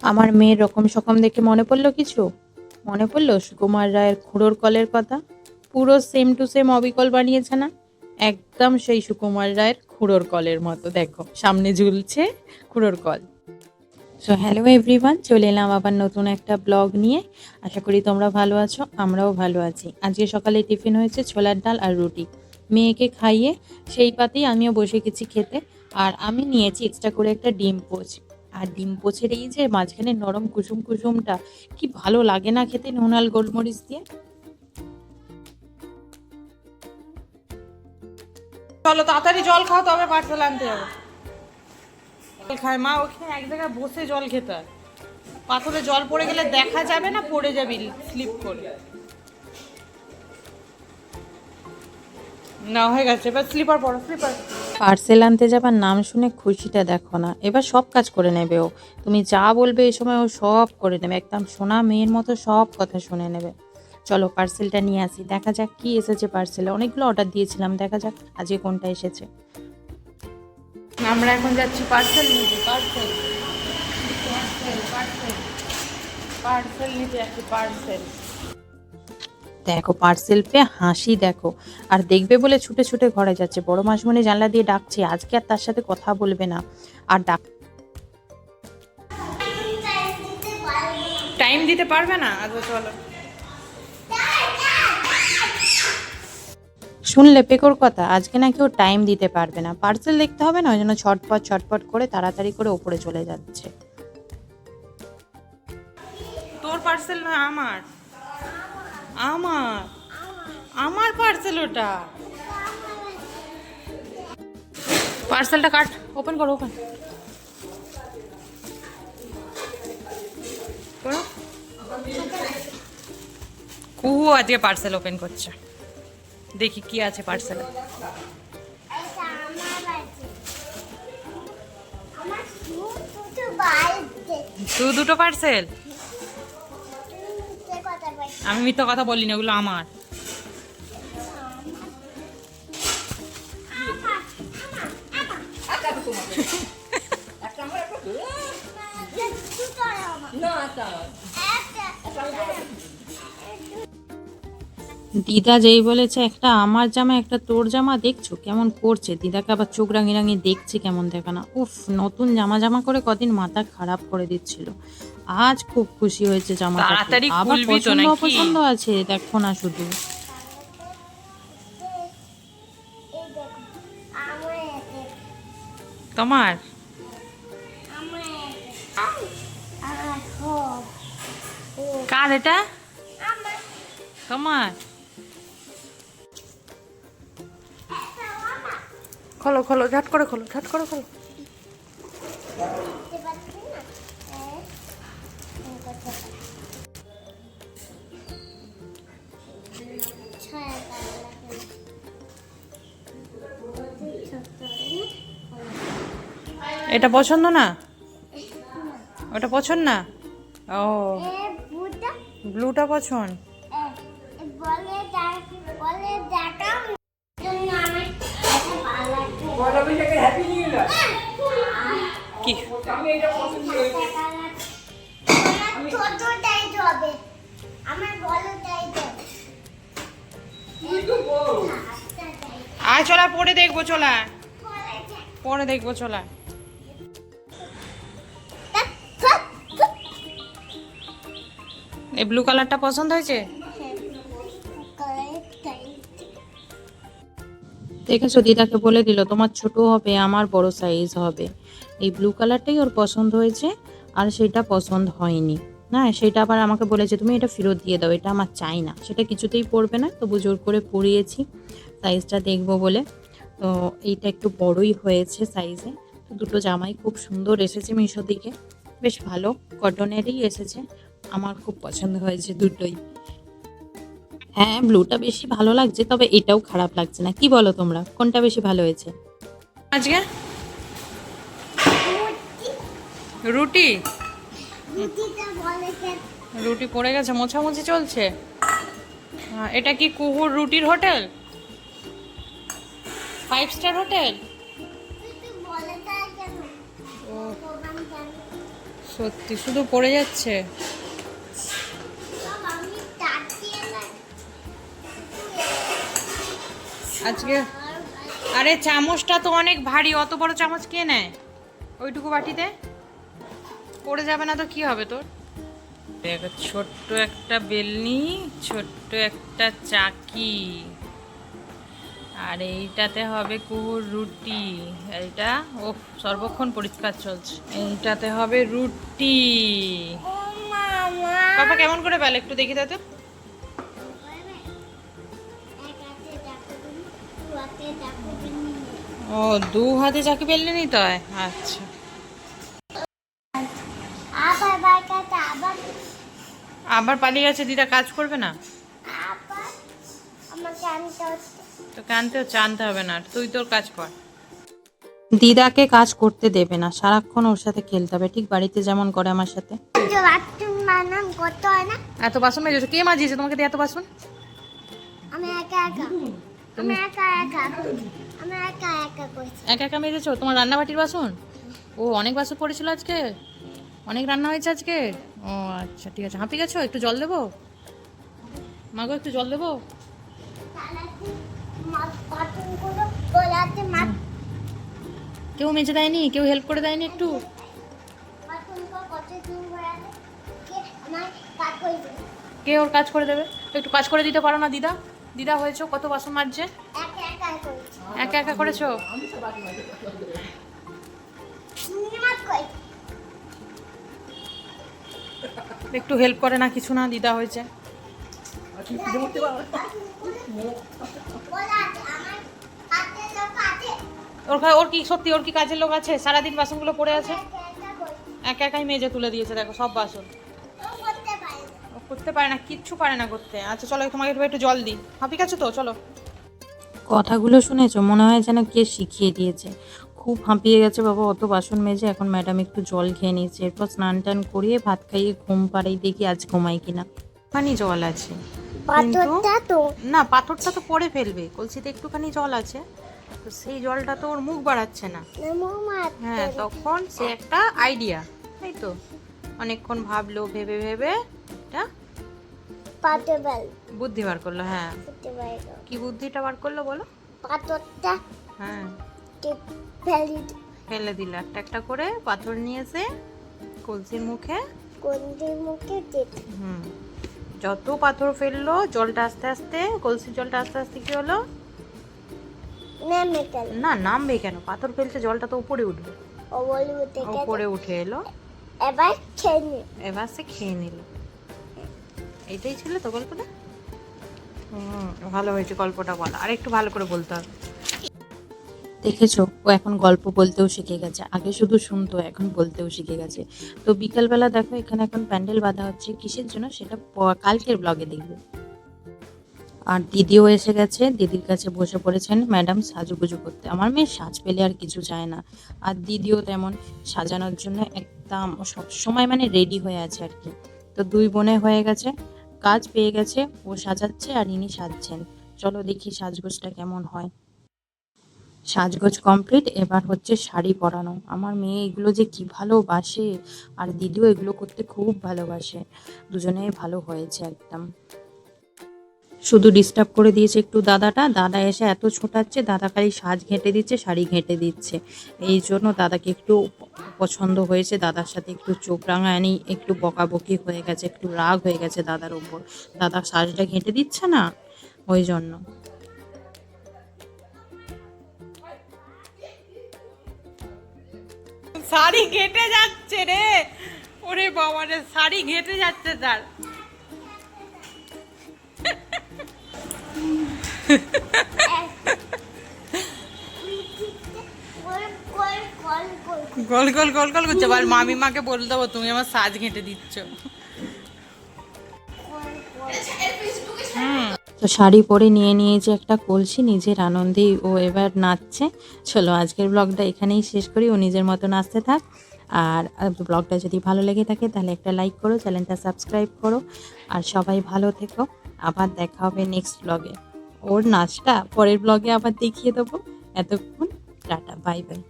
আমার মেয়ের রকম সকম দেখে মনে পড়লো কিছু? মনে পড়লো সুকুমার রায়ের খুড়োর কলের কথা। পুরো সেম টু সেম অবিকল বানিয়েছে না? একদম সেই সুকুমার রায়ের খুড়োর কলের মতো। দেখো সামনে ঝুলছে খুড়োর কল। সো হ্যালো এভরিওয়ান, চলে এলাম আবার নতুন একটা ব্লগ নিয়ে। আশা করি তোমরা ভালো আছো, আমরাও ভালো আছি। আজকে সকালে টিফিন হয়েছে ছোলার ডাল আর রুটি। মেয়েকে খাইয়ে সেই পাতেই আমিও বসে গেছি খেতে। আর আমি নিয়েছি এক্সট্রা করে একটা ডিম পোচ। আর ডিম পোচের এই যে মাঝখানে নরম কুসুম কুসুমটা, কি ভালো লাগে না খেতে নুন আর গোলমরিচ দিয়ে। চলো তাড়াতাড়ি জল খাও, তবে পার্সেল আনতে হবে। জল খায় মা, ওখানে এক জায়গায় বসে জল খেতে হয়। পাথরে জল পড়ে গেলে দেখা যাবে না, পড়ে যাবি স্লিপ করে। না হয়ে গেছে, এবার স্লিপার পরো, স্লিপার। পার্সেল আনতে যাবার নাম শুনে খুশিটা দেখো না, এবার সব কাজ করে নেবে ও। তুমি যা বলবে এই সময় ও সব করে নেবে, একদম সোনা মেয়ের মতো সব কথা শুনে নেবে। চলো পার্সেলটা নিয়ে আসি, দেখা যাক কি এসেছে পার্সেলে। অনেকগুলো অর্ডার দিয়েছিলাম, দেখা যাক আজকে কোনটা এসেছে। আমরা এখন যাচ্ছি পার্সেল নিতে। পার্সেল পার্সেল পার্সেল পার্সেল নিতে যাচ্ছি, পার্সেল। দেখো পার্সেল পেয়ে হাসি দেখো, আর দেখবে বলে ছুটে ছুটে ঘরে যাচ্ছে। বড় মাসমণি জানলা দিয়ে ডাকছে, আজকে আর তার সাথে কথা বলবে না। আর টাইম দিতে পারবে না? আচ্ছা চলো। শুনলে পেকোর কথা, আজকে নাকি ও টাইম দিতে পারবে না। পার্সেল দেখতে হবে না, ওই জন্য ছটপট ছটপট করে তাড়াতাড়ি করে ওপরে চলে যাচ্ছে। তোর পার্সেল না আমার, আমার আমার পার্সেল ওটা। পার্সেলটা কাট, ওপেন করো, ওপেন করো। কুহু আজকে পার্সেল ওপেন করছে, দেখি কি আছে পার্সেলে। দুটো পার্সেল? আমি মিথ্যা কথা বলিনি, ওগুলো আমার। দিদা যেই বলেছে একটা আমার জামা একটা তোর জামা, দেখছো কেমন করছে। দিদাকে আবার চোখ রাঙি রাঙি দেখছে কেমন দেখা না। উফ, নতুন জামা জামা করে কদিন মাথা খারাপ করে দিচ্ছিল। আজ খুব খুশি হয়েছে জামাটা, তাড়াতাড়ি আবার খুলবি তো পছন্দ নাকি? অপছন্দ আছে দেখো না শুধু। তোমার? কার এটা? তোমার? খোলো খোলো, ঝট করে খোলো, ঝট করে খোলো। এটা পছন্দ না? ওটা পছন্দ না? ও, ব্লুটা পছন্দ। কি আয় চলা, পরে দেখবো, চলা পরে দেখবো, চলা। এই ব্লু কালারটা পছন্দ হয়েছে? দেখেছো দিদাকে বলে দিল তোমার ছোট হবে আমার বড় সাইজ হবে। এই ব্লু কালারটাই ওর পছন্দ হয়েছে, আর সেটা পছন্দ হয়নি। না, সেটা আবার আমাকে বলেছে তুমি এটা ফেরত দিয়ে দাও, এটা আমার চাই না। সেটা কিছুতেই পরবে না, তবু জোর করে পরিয়েছি সাইজটা দেখবো বলে। তো এইটা একটু বড়ই হয়েছে সাইজে। তো দুটো জামাই খুব সুন্দর এসেছে মিশো থেকে, বেশ ভালো কটনেরই এসেছে। আমার খুব পছন্দ হয়েছে দুটোই। হ্যাঁ, ব্লুটা বেশি ভালো লাগছে, তবে এটাও খারাপ লাগছে না। কি বলো তোমরা, কোনটা বেশি ভালো হয়েছে? আজকে রুটি রুটি পড়ে গেছে, মোছামুছি চলছে। এটা কি কুহুর রুটির হোটেল? 5 star hotel? সত্যি শুধু পড়ে যাচ্ছে। আজকে আরে চামচটা তো অনেক ভারী, অত বড় চামচ কে নেয় ওইটুকু বাটিতে? পড়ে যাবে না তো কি হবে তোর? দেখো ছোট্ট একটা বেলনি, ছোট্ট একটা চাকি, আর এইটাতে হবে কুহুর রুটি। এইটা ও সর্বক্ষণ পরিষ্কার চলছে। এইটাতে হবে রুটি। বাবা কেমন করে বেলে একটু দেখি তো। ও দু হাতে চাকি বেললে নিতে হয়, আচ্ছা। আবার পালিয়ে গেছে দিদা, কাজ করবে না? তোকে আনতে হচ্ছে, আনতে হবে না, তুই তোর কাজ কর। দিদাকে কাজ করতে দেবে না, সারাক্ষণ ওর সাথে খেলতে হবে, ঠিক বাড়িতে যেমন করে আমার সাথে। এত বাসন মেজেছো? কে মাজিয়েছে তোমাকে দিয়ে এত বাসন? একা একা মেজেছো তোমার রান্নাবাটির বাসন? ও অনেক বাসন পড়েছিল আজকে, অনেক রান্না হয়েছে আজকে। ও আচ্ছা ঠিক আছে, হাঁপিয়ে গেছো? একটু জল দেবো মাগো, একটু জল দেবো? কেউ মেজে দেয়নি? কেউ হেল্প করে দেয়নি একটু? কে ওর কাজ করে দেবে? একটু কাজ করে দিতে পারো না দিদা? দিদা হয়েছো, কত বাসন মাজছে? একা একা করেছো? একটু হেল্প করে না, কিছু না, দিদা হয়েছে। ওর কি সত্যি ওর কি কাজের লোক আছে? সারাদিন বাসনগুলো পড়ে আছে, একা একাই মেজে তুলে দিয়েছে দেখো সব বাসন। ও করতে পারে না, কিচ্ছু পারে না করতে। আচ্ছা চলো তোমাকে একটু জল দিই, হাঁপিয়ে গেছো তো, চলো। কথাগুলো শুনেছো? মনে হয় যেন কে শিখিয়ে দিয়েছে। খুব হাঁপিয়ে গেছে বাবা, অত বাসন মেজে। এখন ম্যাডাম একটু জল খেয়ে নিয়েছে, এরপর স্নান টান করিয়ে ভাত খাইয়ে ঘুম পাড়াই, দেখি আজ ঘুমাই কিনা। পানি জল আছে কিন্তু না, পাথরটা তো পড়ে ফেলবে, কলসিতে একটুখানি জল আছে, তো সেই জলটা তো ওর মুখ বাড়াচ্ছে না। হ্যাঁ তখন সে একটা আইডিয়া, তাই তো অনেকক্ষণ ভাবলো, ভেবে ভেবে এটা বুদ্ধি বার করলো। হ্যাঁ কি বুদ্ধিটা বার করলো বলো? পাথরটা হ্যাঁ ফেলে দিল, একটা একটা করে পাথর নিয়ে এসে কলসির মুখে হুম, যত পাথর ফেললো জলটা আস্তে আস্তে, কলসির জলটা আস্তে আস্তে কি হলো না, নামবে কেন? পাথর ফেলছে, জলটা তো উপরে উঠবে, উপরে উঠে এলো। এবার সে খেয়ে নিল। এইটাই ছিল তো গল্পটা। ভালো হয়েছে গল্পটা বলা, আর একটু ভালো করে বলতে হবে। দেখেছো, ও এখন গল্প বলতেও শিখে গেছে, আগে শুধু শুনতো, এখন বলতেও শিখে গেছে। তো বিকালবেলা দেখো এখানে এখন প্যান্ডেল বাঁধা হচ্ছে, কিসের জন্য সেটা কালকের ব্লগে দেখবে। আর দিদিও এসে গেছে, দিদির কাছে বসে পড়েছেন ম্যাডাম সাজুগুজু করতে। আমার মেয়ে সাজ পেলে আর কিছু চায় না, আর দিদিও তেমন সাজানোর জন্য একদম সবসময় মানে রেডি হয়ে আছে আর কি। তো দুই বোনে হয়ে গেছে, কাজ পেয়ে গেছে, ও সাজাচ্ছে আর ইনি সাজছেন। চলো দেখি সাজগোজটা কেমন হয়। সাজগোজ কমপ্লিট, এবার হচ্ছে শাড়ি পরানো। আমার মেয়ে এগুলো যে কি ভালোবাসে, আর দিদিও এগুলো করতে খুব ভালোবাসে, দুজনেই ভালো হয়েছে একদম। শুধু ডিস্টার্ব করে দিয়েছে একটু দাদা এসে এত ছোটাচ্ছে, দাদা খালি সাজ ঘেঁটে দিচ্ছে, শাড়ি ঘেঁটে দিচ্ছে। এই জন্য দাদাকে একটু পছন্দ হয়েছে, দাদার সাথে একটু চোখ রাঙানি, একটু বকাবকি হয়ে গেছে, একটু রাগ হয়ে গেছে দাদার ওপর, দাদা সাজটা ঘেঁটে দিচ্ছে না, ওই জন্য। শাড়ি ঘেটে যাচ্ছে রে, ওরে বাবা রে, শাড়ি ঘেটে যাচ্ছে তার। গোল গোল গোল গোল করছে, আর মামিমাকে বলে দেবো তুমি আমার সাজ ঘেঁটে দিচ্ছ। তো শাড়ি পরে নিয়ে নিয়েছে একটা কলসি, নিজের আনন্দেই ও এবার নাচছে। চলো আজকের ব্লগটা এখানেই শেষ করি, ও নিজের মতো নাচতে থাক। আর ব্লগটা যদি ভালো লেগে থাকে তাহলে একটা লাইক করো, চ্যানেলটা সাবস্ক্রাইব করো, আর সবাই ভালো থেকো। আবার দেখা হবে নেক্সট ব্লগে। ওর নাচটা পরের ব্লগে আবার দেখিয়ে দেবো। এতক্ষণ টাটা, বাই বাই।